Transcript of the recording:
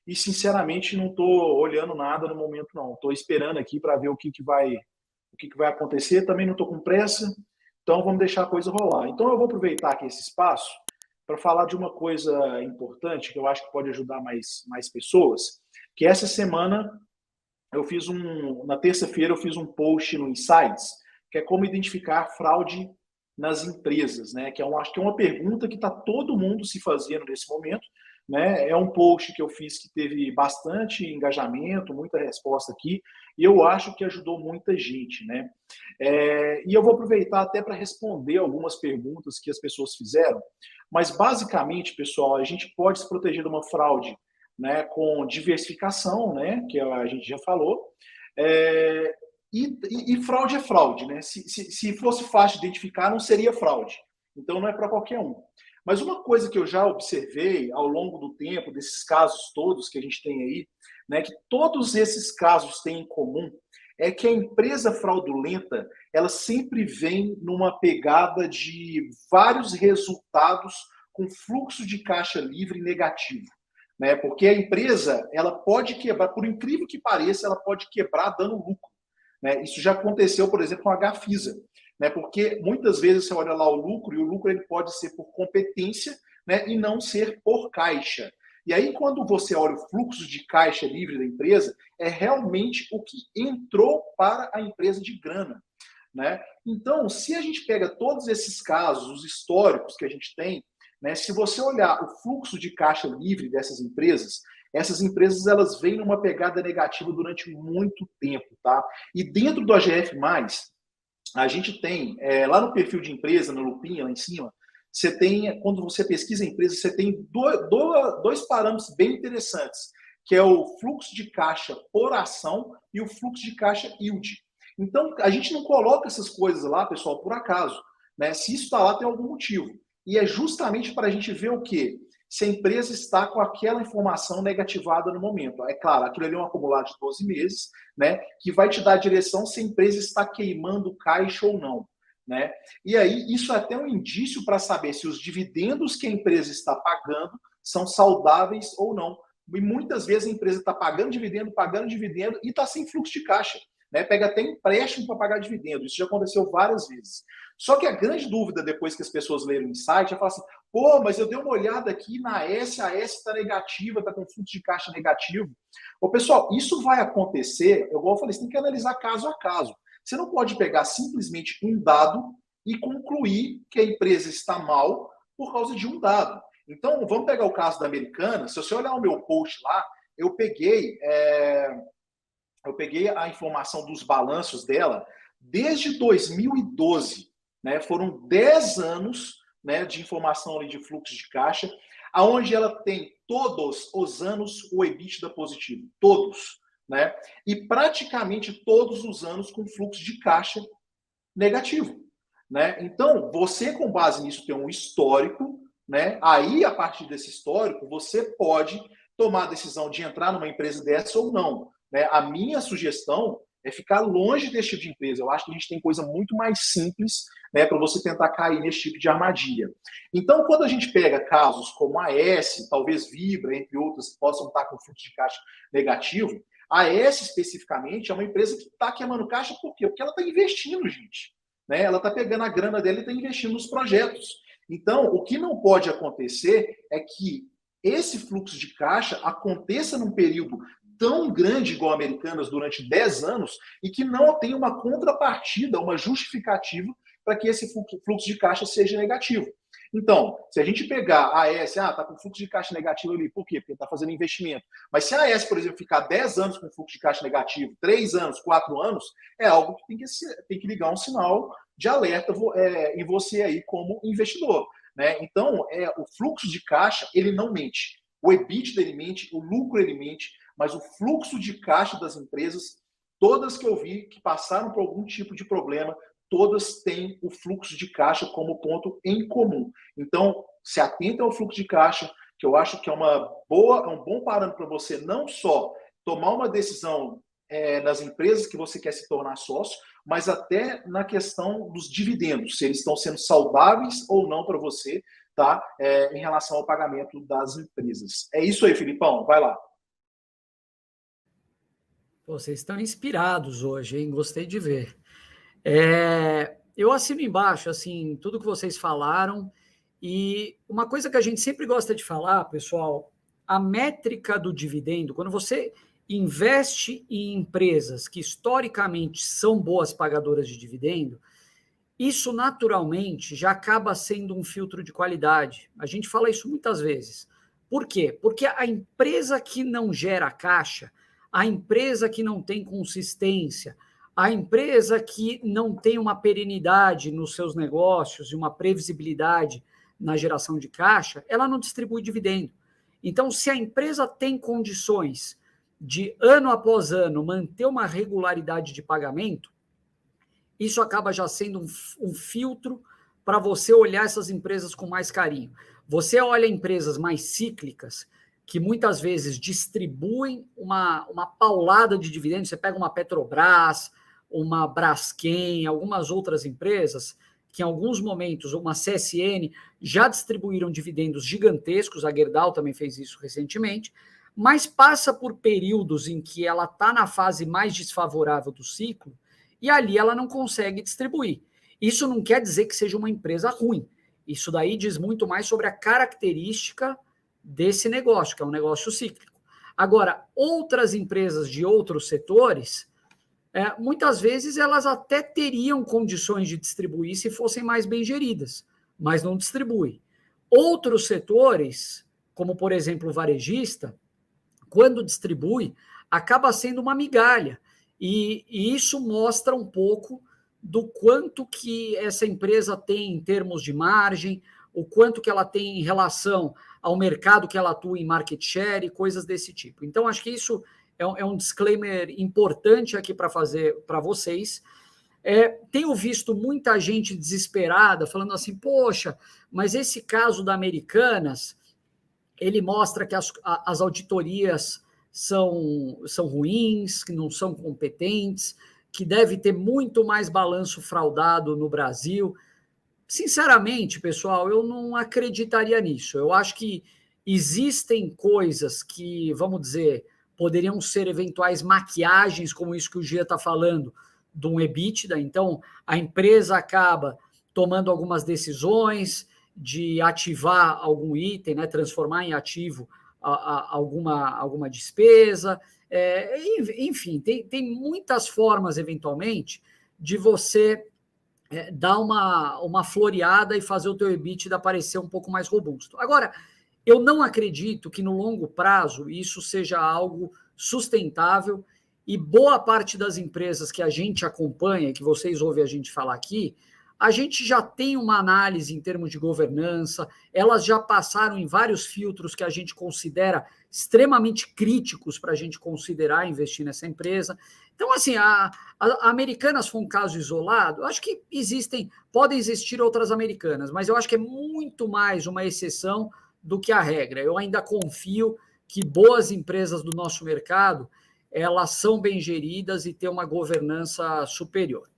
e sinceramente não estou olhando nada no momento não. Estou esperando aqui para ver o que vai acontecer. Também não estou com pressa, então vamos deixar a coisa rolar. Então eu vou aproveitar aqui esse espaço para falar de uma coisa importante que eu acho que pode ajudar mais pessoas, que essa semana na terça-feira eu fiz um post no Insights, que é como identificar fraude nas empresas, né? Que acho que é uma pergunta que está todo mundo se fazendo nesse momento, né? É um post que eu fiz que teve bastante engajamento, muita resposta aqui, e eu acho que ajudou muita gente, né? E eu vou aproveitar até para responder algumas perguntas que as pessoas fizeram, mas basicamente, pessoal, a gente pode se proteger de uma fraude, né, com diversificação, né, que a gente já falou, e fraude é fraude, né? Se fosse fácil de identificar, não seria fraude. Então não é para qualquer um. Mas uma coisa que eu já observei ao longo do tempo, desses casos todos que a gente tem aí, né, que todos esses casos têm em comum, é que a empresa fraudulenta, ela sempre vem numa pegada de vários resultados com fluxo de caixa livre negativo, né? Porque a empresa, ela pode quebrar, por incrível que pareça, ela pode quebrar dando lucro, né? Isso já aconteceu, por exemplo, com a Gafisa, né? Porque muitas vezes você olha lá o lucro, e o lucro ele pode ser por competência, né, e não ser por caixa. E aí, quando você olha o fluxo de caixa livre da empresa, é realmente o que entrou para a empresa de grana, né? Então, se a gente pega todos esses casos, os históricos que a gente tem, né, se você olhar o fluxo de caixa livre dessas empresas, essas empresas elas vêm numa pegada negativa durante muito tempo, tá? E dentro do AGF+, a gente tem, lá no perfil de empresa, na lupinha, lá em cima, você tem, quando você pesquisa a empresa, você tem dois parâmetros bem interessantes, que é o fluxo de caixa por ação e o fluxo de caixa yield. Então, a gente não coloca essas coisas lá, pessoal, por acaso, né? Se isso está lá, tem algum motivo. E é justamente para a gente ver o quê? Se a empresa está com aquela informação negativada no momento. É claro, aquilo ali é um acumulado de 12 meses, né, que vai te dar a direção se a empresa está queimando caixa ou não, né? E aí, isso é até um indício para saber se os dividendos que a empresa está pagando são saudáveis ou não. E muitas vezes a empresa está pagando dividendo e está sem fluxo de caixa, né? Pega até empréstimo para pagar dividendo. Isso já aconteceu várias vezes. Só que a grande dúvida, depois que as pessoas leram o insight, é falar assim, pô, mas eu dei uma olhada aqui na S, a S está negativa, está com fluxo de caixa negativo. Ô, pessoal, isso vai acontecer, igual eu falei, você tem que analisar caso a caso. Você não pode pegar simplesmente um dado e concluir que a empresa está mal por causa de um dado. Então, vamos pegar o caso da Americana. Se você olhar o meu post lá, eu peguei a informação dos balanços dela desde 2012. Né? Foram 10 anos, né, de informação ali de fluxo de caixa, aonde ela tem todos os anos o EBITDA positivo. Todos. Né? E praticamente todos os anos com fluxo de caixa negativo. Né? Então, você, com base nisso, tem um histórico, né? Aí, a partir desse histórico, você pode tomar a decisão de entrar numa empresa dessa ou não. Né? A minha sugestão é ficar longe desse tipo de empresa. Eu acho que a gente tem coisa muito mais simples, né, para você tentar cair nesse tipo de armadilha. Então, quando a gente pega casos como a S, talvez Vibra, entre outras, que possam estar com fluxo de caixa negativo, a S especificamente é uma empresa que está queimando caixa, por quê? Porque ela está investindo, gente. Né? Ela está pegando a grana dela e está investindo nos projetos. Então, o que não pode acontecer é que esse fluxo de caixa aconteça num período tão grande igual Americanas durante 10 anos e que não tenha uma contrapartida, uma justificativa para que esse fluxo de caixa seja negativo. Então, se a gente pegar a AES, está com fluxo de caixa negativo ali, por quê? Porque está fazendo investimento. Mas se a AES, por exemplo, ficar 10 anos com fluxo de caixa negativo, 3 anos, 4 anos, é algo que tem que ligar um sinal de alerta em você aí como investidor. Né? Então, o fluxo de caixa, ele não mente. O EBITDA, ele mente, o lucro, ele mente, mas o fluxo de caixa das empresas, todas que eu vi que passaram por algum tipo de problema, todas têm o fluxo de caixa como ponto em comum. Então, se atenta ao fluxo de caixa, que eu acho que é um bom parâmetro para você não só tomar uma decisão nas empresas que você quer se tornar sócio, mas até na questão dos dividendos, se eles estão sendo saudáveis ou não para você, tá? Em relação ao pagamento das empresas. É isso aí, Filipão, vai lá. Pô, vocês estão inspirados hoje, hein? Gostei de ver. Eu assino embaixo, assim, tudo que vocês falaram. E uma coisa que a gente sempre gosta de falar, pessoal, a métrica do dividendo, quando você investe em empresas que historicamente são boas pagadoras de dividendo, isso naturalmente já acaba sendo um filtro de qualidade. A gente fala isso muitas vezes. Por quê? Porque a empresa que não gera caixa, a empresa que não tem consistência, a empresa que não tem uma perenidade nos seus negócios e uma previsibilidade na geração de caixa, ela não distribui dividendo. Então, se a empresa tem condições de ano após ano manter uma regularidade de pagamento, isso acaba já sendo um filtro para você olhar essas empresas com mais carinho. Você olha empresas mais cíclicas, que muitas vezes distribuem uma paulada de dividendos, você pega uma Petrobras, uma Braskem, algumas outras empresas, que em alguns momentos, uma CSN, já distribuíram dividendos gigantescos, a Gerdau também fez isso recentemente, mas passa por períodos em que ela está na fase mais desfavorável do ciclo, e ali ela não consegue distribuir. Isso não quer dizer que seja uma empresa ruim. Isso daí diz muito mais sobre a característica desse negócio, que é um negócio cíclico. Agora, outras empresas de outros setores, muitas vezes elas até teriam condições de distribuir se fossem mais bem geridas, mas não distribuem. Outros setores, como por exemplo o varejista, quando distribui, acaba sendo uma migalha. E isso mostra um pouco do quanto que essa empresa tem em termos de margem, o quanto que ela tem em relação ao mercado que ela atua em market share e coisas desse tipo. Então, acho que isso é um disclaimer importante aqui para fazer para vocês. Tenho visto muita gente desesperada falando assim, poxa, mas esse caso da Americanas, ele mostra que as auditorias são ruins, que não são competentes, que deve ter muito mais balanço fraudado no Brasil. Sinceramente, pessoal, eu não acreditaria nisso. Eu acho que existem coisas que, vamos dizer, poderiam ser eventuais maquiagens, como isso que o Gia está falando, de um EBITDA. Então, a empresa acaba tomando algumas decisões de ativar algum item, né, transformar em ativo alguma despesa. Enfim, tem muitas formas, eventualmente, de você dar uma floreada e fazer o teu EBITDA parecer um pouco mais robusto. Agora, eu não acredito que no longo prazo isso seja algo sustentável e boa parte das empresas que a gente acompanha, que vocês ouvem a gente falar aqui, a gente já tem uma análise em termos de governança, elas já passaram em vários filtros que a gente considera extremamente críticos para a gente considerar investir nessa empresa. Então, assim, a Americanas foi um caso isolado. Eu acho que podem existir outras Americanas, mas eu acho que é muito mais uma exceção do que a regra. Eu ainda confio que boas empresas do nosso mercado, elas são bem geridas e têm uma governança superior.